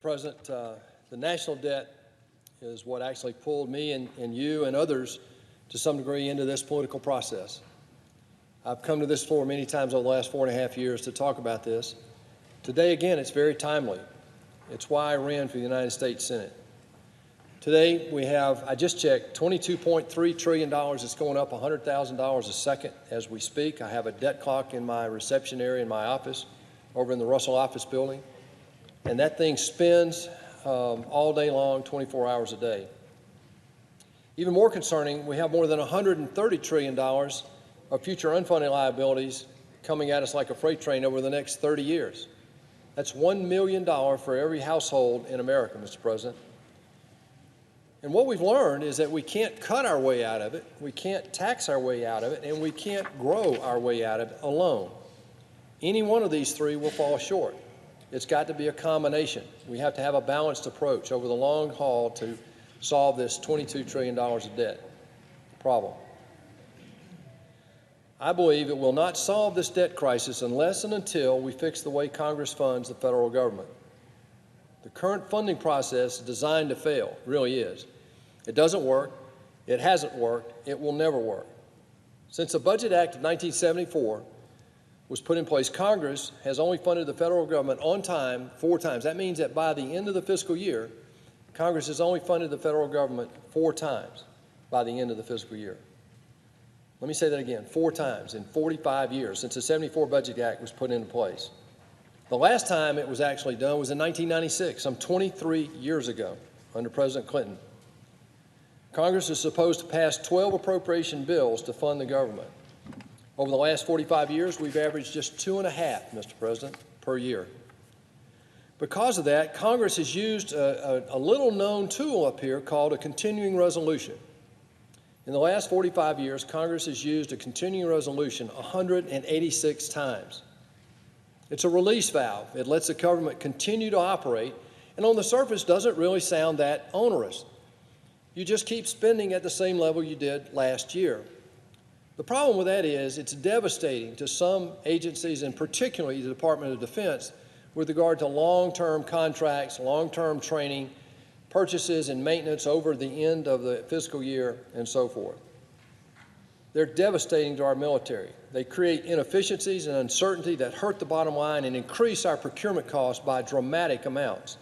President, the national debt is what actually pulled me and you and others to some degree into this political process. I've come to this floor many times over the last 4.5 years to talk about this. Today, again, it's very timely. It's why I ran for the United States Senate. Today, we have, I just checked, $22.3 trillion. It's going up $100,000 a second as we speak. I have a debt clock in my reception area in my office over in the Russell office building. And that thing spins all day long, 24 hours a day. Even more concerning, we have more than $130 trillion of future unfunded liabilities coming at us like a freight train over the next 30 years. That's $1 million for every household in America, Mr. President. And what we've learned is that we can't cut our way out of it, we can't tax our way out of it, and we can't grow our way out of it alone. Any one of these three will fall short. It's got to be a combination. We have to have a balanced approach over the long haul to solve this $22 trillion of debt problem. I believe it will not solve this debt crisis unless and until we fix the way Congress funds the federal government. The current funding process is designed to fail, really is. It doesn't work, it hasn't worked, it will never work. Since the Budget Act of 1974 was put in place, Congress has only funded the federal government on time 4 times. That means that by the end of the fiscal year, Congress has only funded the federal government 4 times by the end of the fiscal year. Let me say that again, 4 times in 45 years since the 74 Budget Act was put into place. The last time it was actually done was in 1996, some 23 years ago, under President Clinton. Congress is supposed to pass 12 appropriation bills to fund the government. Over the last 45 years, we've averaged just 2.5, Mr. President, per year. Because of that, Congress has used a little-known tool up here called a continuing resolution. In the last 45 years, Congress has used a continuing resolution 186 times. It's a release valve. It lets the government continue to operate, and on the surface doesn't really sound that onerous. You just keep spending at the same level you did last year. The problem with that is it's devastating to some agencies, and particularly the Department of Defense, with regard to long-term contracts, long-term training, purchases and maintenance over the end of the fiscal year, and so forth. They're devastating to our military. They create inefficiencies and uncertainty that hurt the bottom line and increase our procurement costs by dramatic amounts.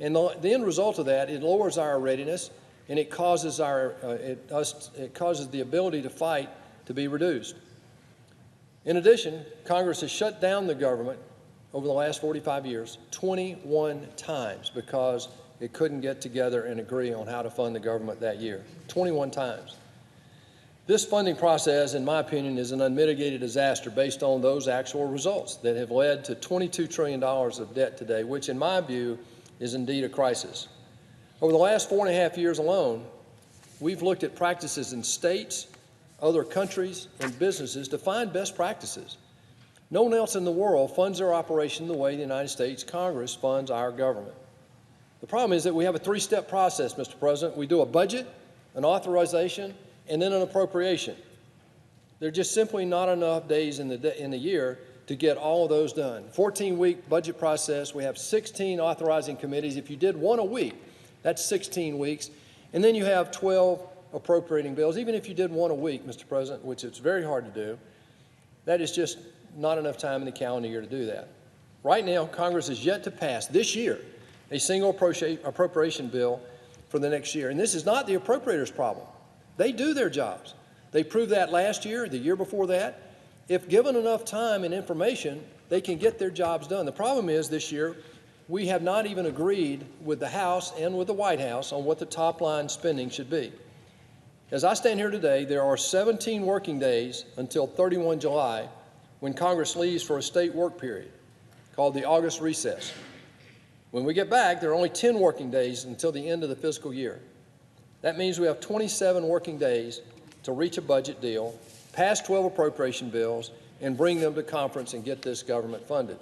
And the end result of that, it lowers our readiness, and it causes the ability to fight to be reduced. In addition, Congress has shut down the government over the last 45 years 21 times because it couldn't get together and agree on how to fund the government that year. 21 times. This funding process, in my opinion, is an unmitigated disaster based on those actual results that have led to $22 trillion of debt today, which in my view is indeed a crisis. Over the last 4.5 years alone, we've looked at practices in states, other countries, and businesses to find best practices. No one else in the world funds their operation the way the United States Congress funds our government. The problem is that we have a 3-step process, Mr. President. We do a budget, an authorization, and then an appropriation. There are just simply not enough days in the year to get all of those done. 14-week budget process. We have 16 authorizing committees. If you did one a week, that's 16 weeks. And then you have 12 appropriating bills. Even if you did one a week, Mr. President, which it's very hard to do, that is just not enough time in the calendar year to do that. Right now, Congress has yet to pass this year a single appropriation bill for the next year. And this is not the appropriators' problem. They do their jobs. They proved that last year, the year before that. If given enough time and information, they can get their jobs done. The problem is this year, we have not even agreed with the House and with the White House on what the top line spending should be. As I stand here today, there are 17 working days until 31 July when Congress leaves for a state work period called the August recess. When we get back, there are only 10 working days until the end of the fiscal year. That means we have 27 working days to reach a budget deal, pass 12 appropriation bills, and bring them to conference and get this government funded.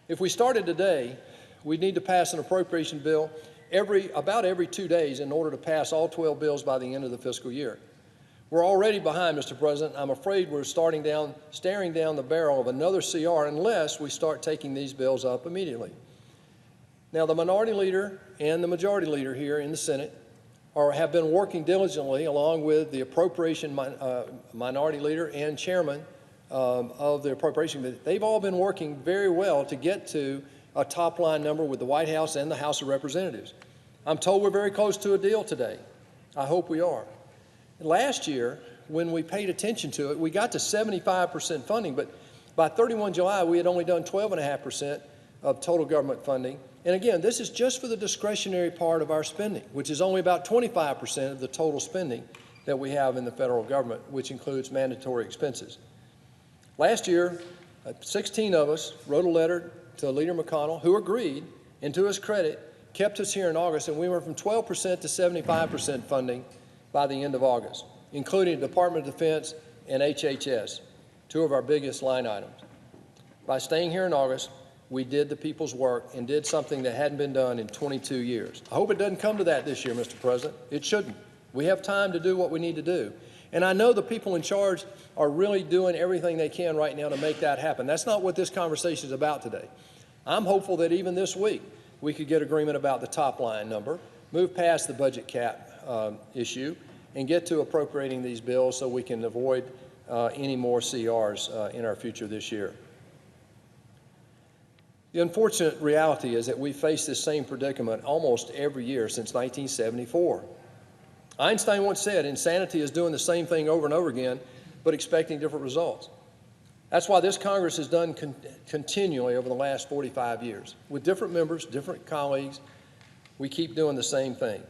If we started today, we'd need to pass an appropriation bill about every 2 days in order to pass all 12 bills by the end of the fiscal year. We're already behind, Mr. President. I'm afraid we're staring down the barrel of another CR unless we start taking these bills up immediately. Now, the minority leader and the majority leader here in the Senate have been working diligently along with the appropriation minority leader and chairman of the appropriation committee. They've all been working very well to get to a top-line number with the White House and the House of Representatives. I'm told we're very close to a deal today. I hope we are. Last year, when we paid attention to it, we got to 75% funding, but by 31 July, we had only done 12.5% of total government funding. And again, this is just for the discretionary part of our spending, which is only about 25% of the total spending that we have in the federal government, which includes mandatory expenses. Last year, 16 of us wrote a letter to Leader McConnell, who agreed, and to his credit, kept us here in August, and we went from 12% to 75% funding by the end of August, including the Department of Defense and HHS, two of our biggest line items. By staying here in August, we did the people's work and did something that hadn't been done in 22 years. I hope it doesn't come to that this year, Mr. President. It shouldn't. We have time to do what we need to do. And I know the people in charge are really doing everything they can right now to make that happen. That's not what this conversation is about today. I'm hopeful that even this week we could get agreement about the top line number, move past the budget cap issue, and get to appropriating these bills so we can avoid any more CRs in our future this year. The unfortunate reality is that we face this same predicament almost every year since 1974. Einstein once said, insanity is doing the same thing over and over again, but expecting different results. That's why this Congress has done continually over the last 45 years. With different members, different colleagues, we keep doing the same thing.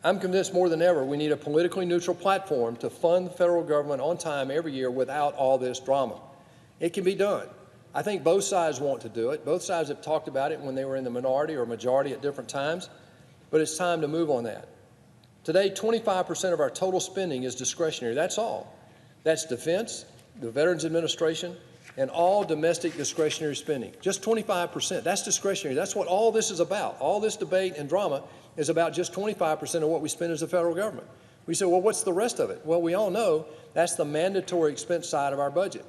I'm convinced more than ever we need a politically neutral platform to fund the federal government on time every year without all this drama. It can be done. I think both sides want to do it. Both sides have talked about it when they were in the minority or majority at different times, but it's time to move on that. Today, 25% of our total spending is discretionary. That's all. That's defense, the Veterans Administration, and all domestic discretionary spending. Just 25%. That's discretionary. That's what all this is about. All this debate and drama is about just 25% of what we spend as a federal government. We say, well, what's the rest of it? Well, we all know that's the mandatory expense side of our budget.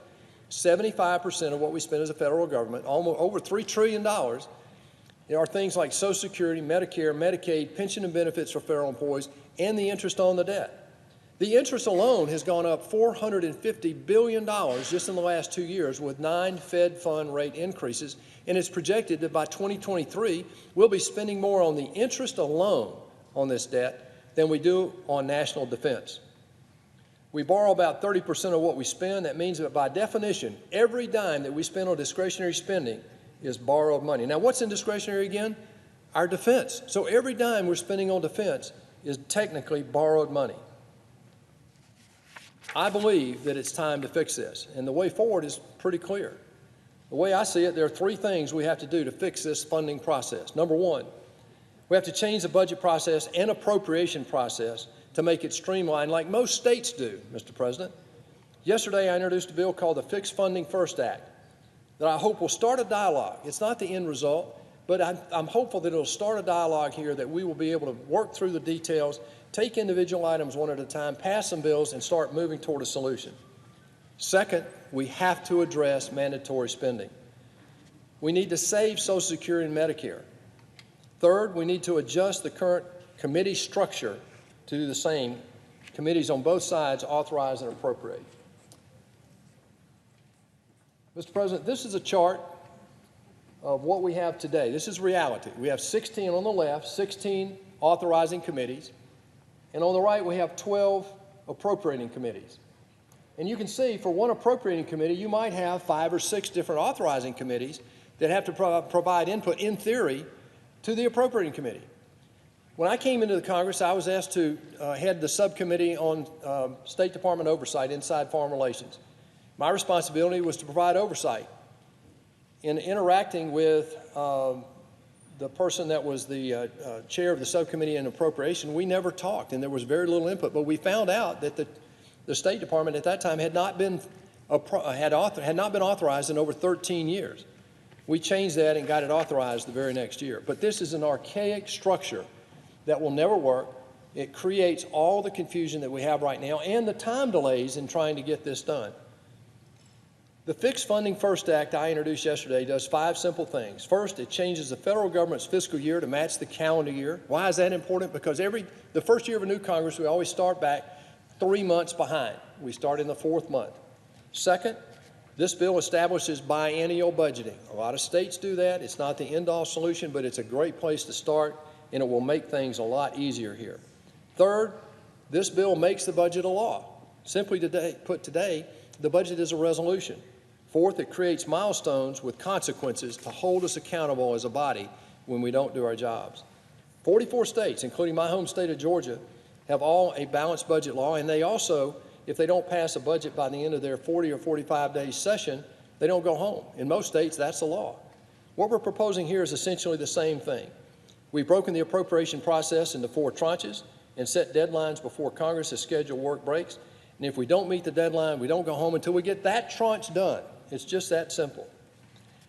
75% of what we spend as a federal government, almost over $3 trillion, are things like Social Security, Medicare, Medicaid, pension and benefits for federal employees, and the interest on the debt. The interest alone has gone up $450 billion just in the last 2 years with 9 Fed fund rate increases, and it's projected that by 2023, we'll be spending more on the interest alone on this debt than we do on national defense. We borrow about 30% of what we spend. That means that by definition, every dime that we spend on discretionary spending is borrowed money. Now, what's in discretionary again? Our defense. So every dime we're spending on defense is technically borrowed money. I believe that it's time to fix this, and the way forward is pretty clear. The way I see it, there are 3 things we have to do to fix this funding process. Number 1, we have to change the budget process and appropriation process to make it streamlined like most states do, Mr. President. Yesterday, I introduced a bill called the Fixed Funding First Act that I hope will start a dialogue. It's not the end result, but I'm hopeful that it'll start a dialogue here that we will be able to work through the details, take individual items one at a time, pass some bills, and start moving toward a solution. Second, we have to address mandatory spending. We need to save Social Security and Medicare. Third, we need to adjust the current committee structure to do the same. Committees on both sides authorize and appropriate. Mr. President, this is a chart of what we have today. This is reality. We have 16 on the left, 16 authorizing committees, and on the right we have 12 appropriating committees. And you can see for one appropriating committee, you might have 5 or 6 different authorizing committees that have to provide input, in theory, to the appropriating committee. When I came into the Congress, I was asked to head the subcommittee on State Department oversight, inside foreign relations. My responsibility was to provide oversight. In interacting with the person that was the chair of the subcommittee on appropriation, we never talked, and there was very little input. But we found out that the State Department at that time had not been authorized in over 13 years. We changed that and got it authorized the very next year. But this is an archaic structure that will never work. It creates all the confusion that we have right now and the time delays in trying to get this done. The Fixed Funding First Act I introduced yesterday does 5 simple things. First, it changes the federal government's fiscal year to match the calendar year. Why is that important? Because the first year of a new Congress, we always start back 3 months behind. We start in the 4th month. Second, this bill establishes biennial budgeting. A lot of states do that. It's not the end-all solution, but it's a great place to start, and it will make things a lot easier here. Third, this bill makes the budget a law. Simply put today, the budget is a resolution. Fourth, it creates milestones with consequences to hold us accountable as a body when we don't do our jobs. 44 states, including my home state of Georgia, have all a balanced budget law, and they also, if they don't pass a budget by the end of their 40 or 45-day session, they don't go home. In most states, that's the law. What we're proposing here is essentially the same thing. We've broken the appropriation process into 4 tranches and set deadlines before Congress's scheduled work breaks. And if we don't meet the deadline, we don't go home until we get that tranche done. It's just that simple.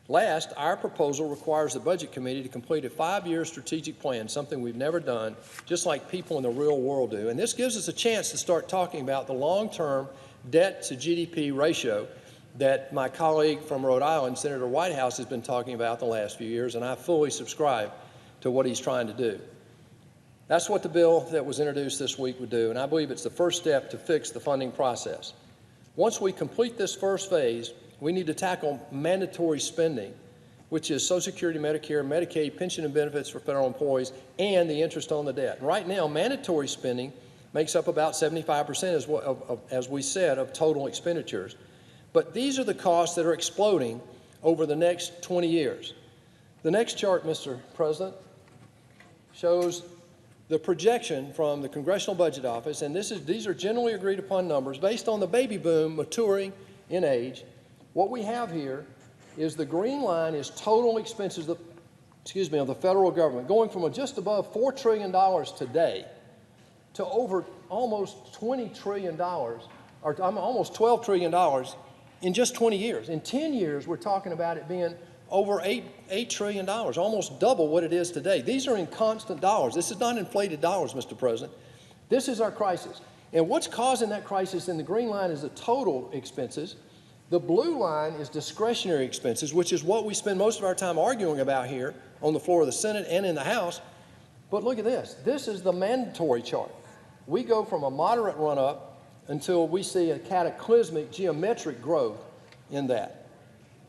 Last, our proposal requires the Budget Committee to complete a 5-year strategic plan, something we've never done, just like people in the real world do. And this gives us a chance to start talking about the long-term debt to GDP ratio that my colleague from Rhode Island, Senator Whitehouse, has been talking about the last few years, and I fully subscribe to what he's trying to do. That's what the bill that was introduced this week would do, and I believe it's the first step to fix the funding process. Once we complete this first phase, we need to tackle mandatory spending, which is Social Security, Medicare, Medicaid, pension and benefits for federal employees, and the interest on the debt. Right now, mandatory spending makes up about 75%, as we said, of total expenditures. But these are the costs that are exploding over the next 20 years. The next chart, Mr. President, shows the projection from the Congressional Budget Office, and these are generally agreed upon numbers based on the baby boom maturing in age. What we have here is the green line is total expenses of the federal government, going from just above $4 trillion today to over almost $20 trillion, or almost $12 trillion in just 20 years. In 10 years, we're talking about it being over $8 trillion, almost double what it is today. These are in constant dollars. This is not inflated dollars, Mr. President. This is our crisis. And what's causing that crisis in the green line is the total expenses. The blue line is discretionary expenses, which is what we spend most of our time arguing about here on the floor of the Senate and in the House. But look at this. This is the mandatory chart. We go from a moderate run-up until we see a cataclysmic geometric growth in that.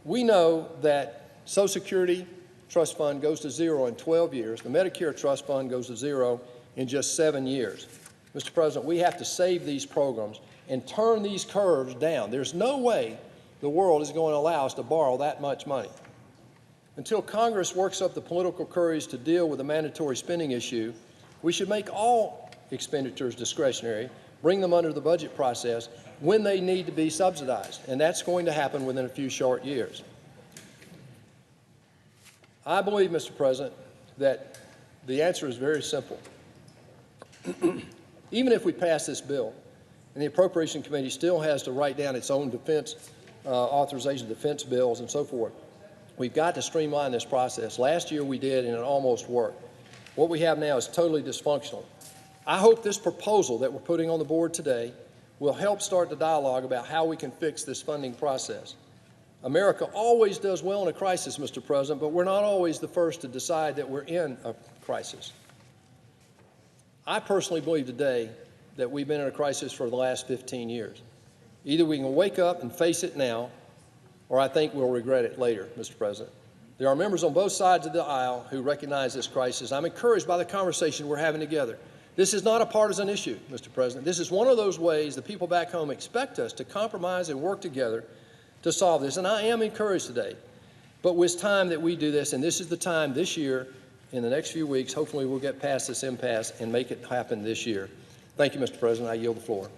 We know that Social Security Trust Fund goes to zero in 12 years. The Medicare Trust Fund goes to zero in just 7 years. Mr. President, we have to save these programs and turn these curves down. There's no way the world is going to allow us to borrow that much money. Until Congress works up the political courage to deal with the mandatory spending issue, we should make all expenditures discretionary, bring them under the budget process when they need to be subsidized, and that's going to happen within a few short years. I believe, Mr. President, that the answer is very simple. Even if we pass this bill, and the Appropriation Committee still has to write down its own defense authorization, defense bills, and so forth, we've got to streamline this process. Last year we did, and it almost worked. What we have now is totally dysfunctional. I hope this proposal that we're putting on the board today will help start the dialogue about how we can fix this funding process. America always does well in a crisis, Mr. President, but we're not always the first to decide that we're in a crisis. I personally believe today that we've been in a crisis for the last 15 years. Either we can wake up and face it now, or I think we'll regret it later, Mr. President. There are members on both sides of the aisle who recognize this crisis. I'm encouraged by the conversation we're having together. This is not a partisan issue, Mr. President. This is one of those ways the people back home expect us to compromise and work together to solve this, and I am encouraged today. But it's time that we do this, and this is the time this year, in the next few weeks, hopefully we'll get past this impasse and make it happen this year. Thank you, Mr. President. I yield the floor.